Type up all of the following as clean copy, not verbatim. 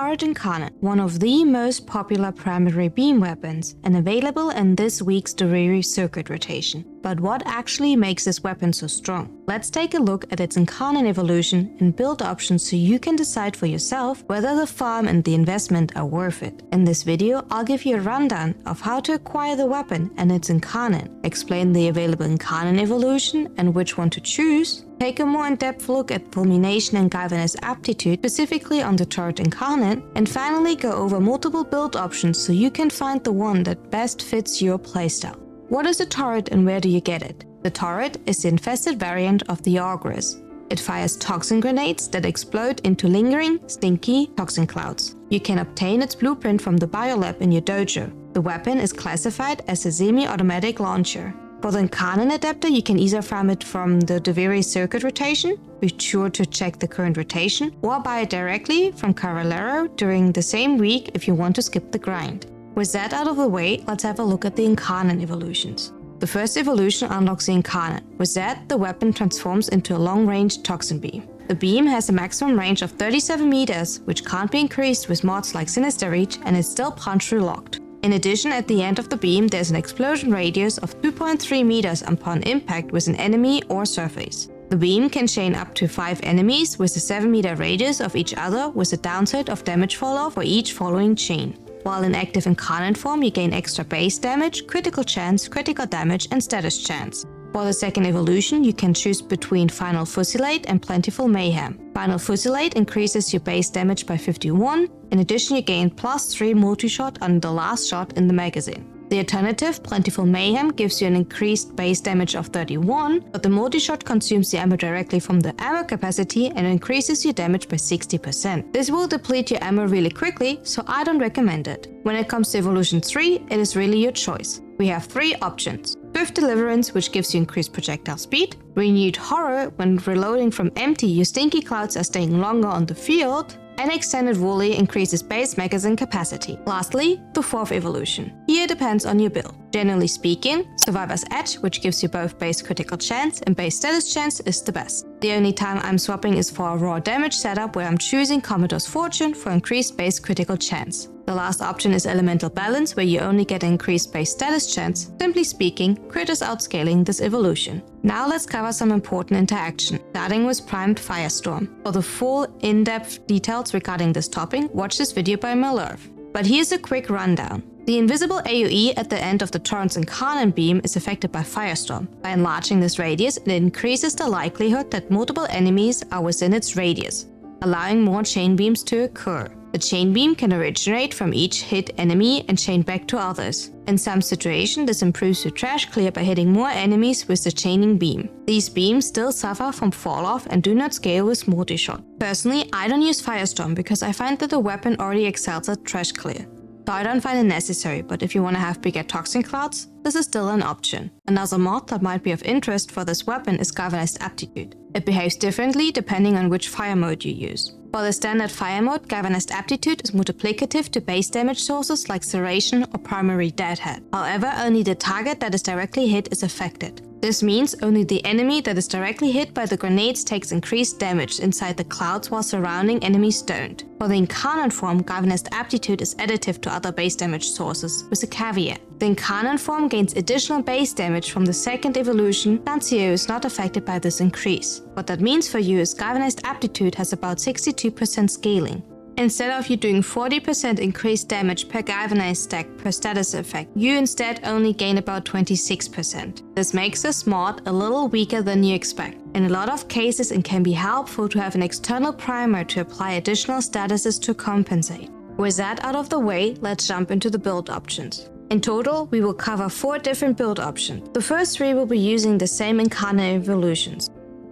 Torid Incarnon, one of the most popular primary beam weapons and available in this week's libary circuit rotation. But what actually makes this weapon so strong? Let's take a look at its Incarnon evolution and build options so you can decide for yourself whether the farm and the investment are worth it. In this video, I'll give you a rundown of how to acquire the weapon and its Incarnon, explain the available Incarnon evolution and which one to choose, take a more in-depth look at fulmination and galvanized aptitude specifically on the Torid Incarnon, and finally go over multiple build options so you can find the one that best fits your playstyle. What is a Torid and where do you get it? The Torid is the infested variant of the Auguries. It fires toxin grenades that explode into lingering, stinky toxin clouds. You can obtain its blueprint from the biolab in your dojo. The weapon is classified as a semi-automatic launcher. For the Incarnon adapter, you can either farm it from the libary circuit rotation, be sure to check the current rotation, or buy it directly from Cavallero during the same week if you want to skip the grind. With that out of the way, let's have a look at the Incarnon evolutions. The first evolution unlocks the Incarnon. With that, the weapon transforms into a long-range toxin beam. The beam has a maximum range of 37 meters, which can't be increased with mods like Sinister Reach, and is still punch-through locked. In addition, at the end of the beam, there's an explosion radius of 2.3 meters upon impact with an enemy or surface. The beam can chain up to 5 enemies with a 7-meter radius of each other with a downside of damage falloff for each following chain. While in active Incarnon form, you gain extra base damage, critical chance, critical damage, and status chance. For the second evolution, you can choose between Final Fusilade and Plentiful Mayhem. Final Fusilade increases your base damage by 51. In addition, you gain +3 multi-shot on the last shot in the magazine. The alternative, Plentiful Mayhem, gives you an increased base damage of 31, but the multi-shot consumes the ammo directly from the ammo capacity and increases your damage by 60%. This will deplete your ammo really quickly, so I don't recommend it. When it comes to Evolution 3, it is really your choice. We have 3 options. Swift Deliverance, which gives you increased projectile speed. Renewed Horror, when reloading from empty, your stinky clouds are staying longer on the field. And Extended Volley increases base magazine capacity. Lastly, the 4th evolution. Here it depends on your build. Generally speaking, Survivor's Edge, which gives you both base critical chance and base status chance, is the best. The only time I'm swapping is for a raw damage setup where I'm choosing Commodore's Fortune for increased base critical chance. The last option is Elemental Balance, where you only get increased base status chance. Simply speaking, crit is outscaling this evolution. Now let's cover some important interaction, starting with Primed Firestorm. For the full in-depth details regarding this topic, watch this video by Malurf. But here's a quick rundown. The invisible AoE at the end of the Torid's Incarnon beam is affected by Firestorm. By enlarging this radius, it increases the likelihood that multiple enemies are within its radius, allowing more chain beams to occur. The chain beam can originate from each hit enemy and chain back to others. In some situations, this improves your trash clear by hitting more enemies with the chaining beam. These beams still suffer from fall-off and do not scale with multi-shot. Personally, I don't use Firestorm because I find that the weapon already excels at trash clear. So I don't find it necessary, but if you want to have bigger toxin clouds, this is still an option. Another mod that might be of interest for this weapon is Galvanized Aptitude. It behaves differently depending on which fire mode you use. For the standard fire mode, Galvanized Aptitude is multiplicative to base damage sources like Serration or Primary Deadhead. However, only the target that is directly hit is affected. This means only the enemy that is directly hit by the grenades takes increased damage inside the clouds while surrounding enemies don't. For the Incarnon form, Galvanized Aptitude is additive to other base damage sources, with a caveat. The Incarnon form gains additional base damage from the second evolution, Dancio is not affected by this increase. What that means for you is Galvanized Aptitude has about 62% scaling. Instead of you doing 40% increased damage per galvanized stack per status effect, you instead only gain about 26%. This makes this mod a little weaker than you expect. In a lot of cases, it can be helpful to have an external primer to apply additional statuses to compensate. With that out of the way, let's jump into the build options. In total, we will cover 4 different build options. The first 3 will be using the same Incarnon evolutions: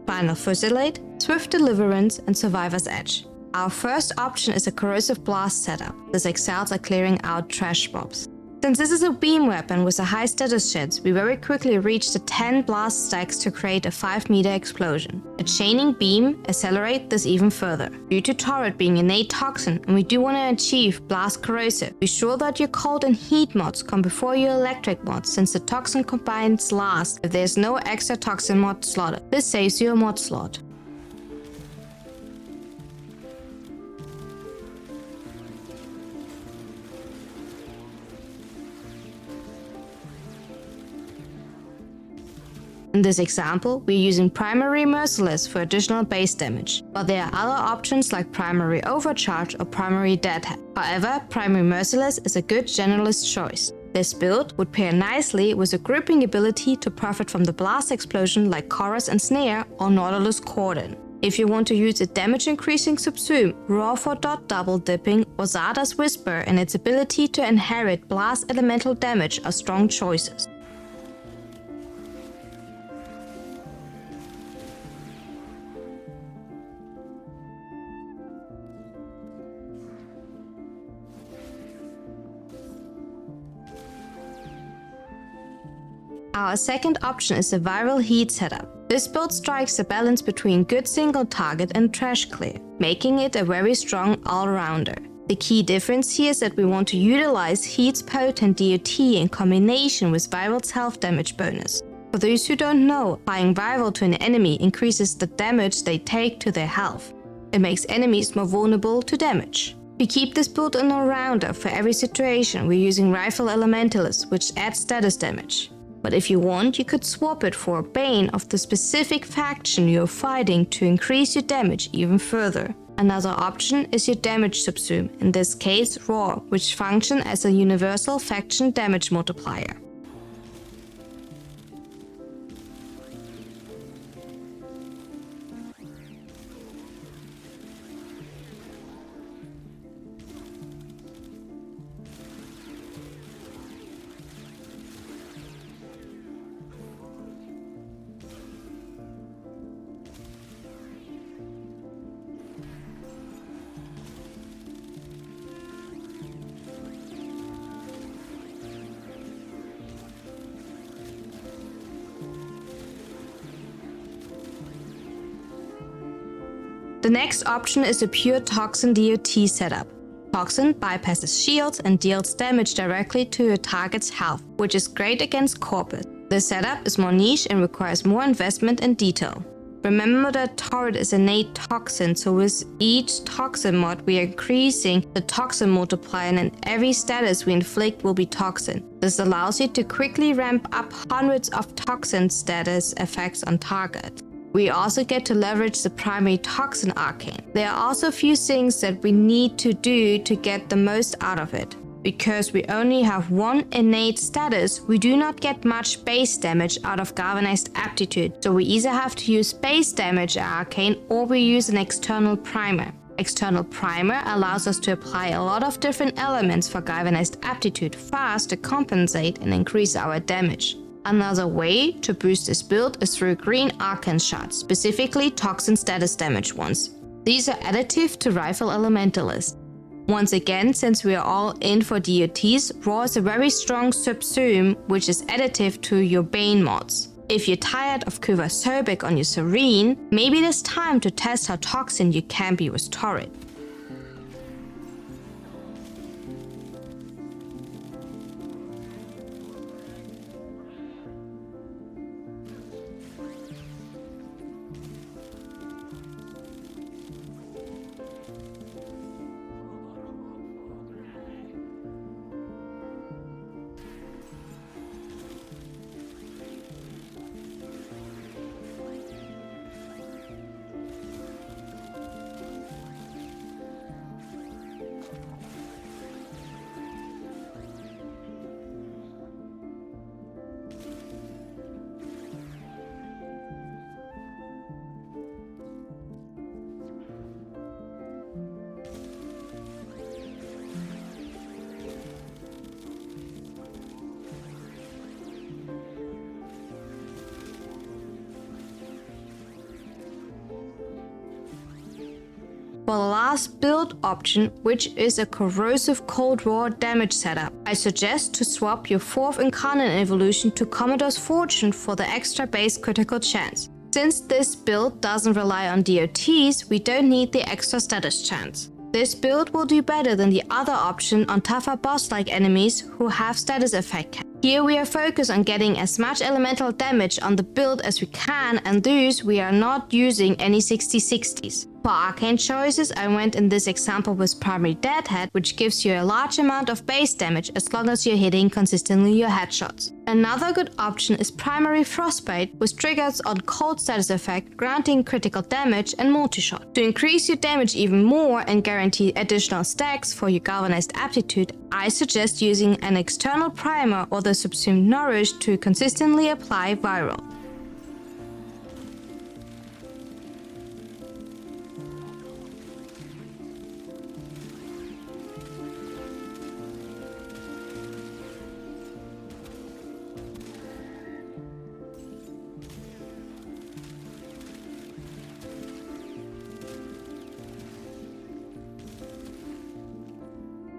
Final Fusilade, Swift Deliverance, and Survivor's Edge. Our first option is a Corrosive Blast setup. This excels at clearing out trash mobs. Since this is a beam weapon with a high status chance, we very quickly reach the 10 blast stacks to create a 5-meter explosion. A chaining beam accelerates this even further. Due to Torid being innate toxin and we do want to achieve Blast Corrosive, be sure that your cold and heat mods come before your electric mods, since the toxin combines last if there's no extra toxin mod slotted. This saves you a mod slot. In this example, we're using Primary Merciless for additional base damage, but there are other options like Primary Overcharge or Primary Deadhead. However, Primary Merciless is a good generalist choice. This build would pair nicely with a gripping ability to profit from the blast explosion like Chorus and Snare or Nautilus Cordon. If you want to use a damage-increasing subsume, Roar for dot double dipping or Zarda's Whisper and its ability to inherit blast elemental damage are strong choices. Our second option is the Viral Heat setup. This build strikes a balance between good single target and trash clear, making it a very strong all-rounder. The key difference here is that we want to utilize Heat's potent DOT in combination with Viral's health damage bonus. For those who don't know, applying Viral to an enemy increases the damage they take to their health. It makes enemies more vulnerable to damage. We keep this build an all-rounder for every situation. We're using Rifle Elementalist, which adds status damage. But if you want, you could swap it for a Bane of the specific faction you're fighting to increase your damage even further. Another option is your damage subsume, in this case Roar, which functions as a universal faction damage multiplier. The next option is a pure Toxin DOT setup. Toxin bypasses shields and deals damage directly to your target's health, which is great against Corpus. This setup is more niche and requires more investment and detail. Remember that Torid is innate Toxin, so with each Toxin mod we are increasing the Toxin multiplier and every status we inflict will be Toxin. This allows you to quickly ramp up hundreds of Toxin status effects on target. We also get to leverage the primary Toxin arcane. There are also a few things that we need to do to get the most out of it. Because we only have one innate status, we do not get much base damage out of Galvanized Aptitude, so we either have to use base damage arcane or we use an external primer. External primer allows us to apply a lot of different elements for Galvanized Aptitude fast to compensate and increase our damage. Another way to boost this build is through green arcane shots, specifically Toxin status damage ones. These are additive to Rifle Elementalist. Once again, since we are all in for DOTs, Roar is a very strong subsume which is additive to your Bane mods. If you're tired of Kuva Sobek on your Serene, maybe it is time to test how Toxin you can be with Torid. For the last build option, which is a corrosive cold roar damage setup, I suggest to swap your 4th Incarnon Evolution to Commodore's Fortune for the extra base critical chance. Since this build doesn't rely on DOTs, we don't need the extra status chance. This build will do better than the other option on tougher boss-like enemies who have status effect cap. Here we are focused on getting as much elemental damage on the build as we can, and thus we are not using any 60/60s. For arcane choices, I went in this example with Primary Deadhead, which gives you a large amount of base damage as long as you're hitting consistently your headshots. Another good option is Primary Frostbite, which triggers on cold status effect, granting critical damage and multi-shot. To increase your damage even more and guarantee additional stacks for your galvanized aptitude, I suggest using an external primer or the subsumed nourish to consistently apply viral.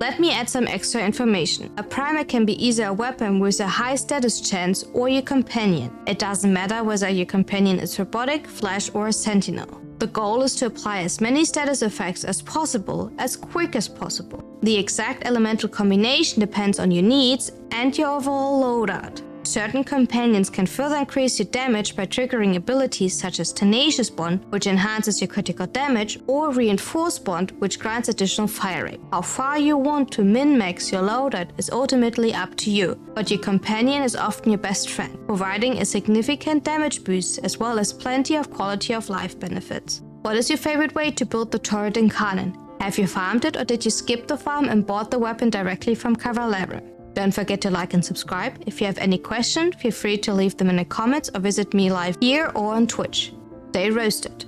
Let me add some extra information. A primer can be either a weapon with a high status chance or your companion. It doesn't matter whether your companion is robotic, flash or a sentinel. The goal is to apply as many status effects as possible, as quick as possible. The exact elemental combination depends on your needs and your overall loadout. Certain companions can further increase your damage by triggering abilities such as Tenacious Bond, which enhances your critical damage, or Reinforced Bond, which grants additional fire rate. How far you want to min-max your loadout is ultimately up to you, but your companion is often your best friend, providing a significant damage boost as well as plenty of quality of life benefits. What is your favorite way to build the Torid Incarnon? Have you farmed it, or did you skip the farm and bought the weapon directly from Cavalera? Don't forget to like and subscribe. If you have any questions, feel free to leave them in the comments or visit me live here or on Twitch. Stay roasted.